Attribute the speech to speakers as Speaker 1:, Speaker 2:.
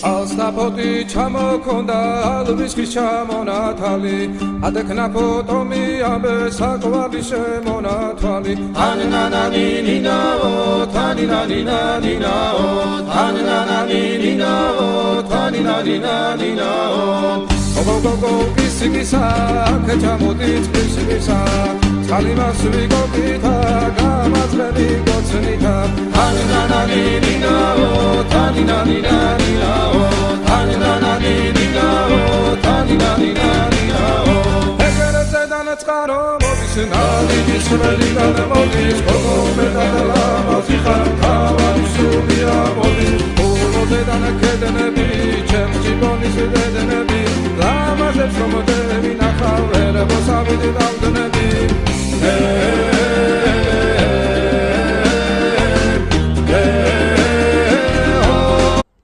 Speaker 1: ალსტაფოთი ჩამოქონდა ალვისკის ჩამონათალი ადექნა ფოტომი ამბე საკვარი შემონათვალი თანინანანინინაო თანინანინანინაო თანინანანინინაო თანინანინანინაო გოგოგოგო კისიკისა ქეჩამოდით კისიკისა წყალიმას ვიგობითა გამაძღები გოცნითა თანინანანინინაო თანინანინანინაო თანინანანინინაო თანინანინანინაო ეგერეცედან წყარო მოდის ნალიდის ველიდან მოდის გოგომედან ლამაზი ხარ თავარი სულია მოდის ულოდედან ქედნები ჩემ ჯიბონის დედნები ლამაზებს რომ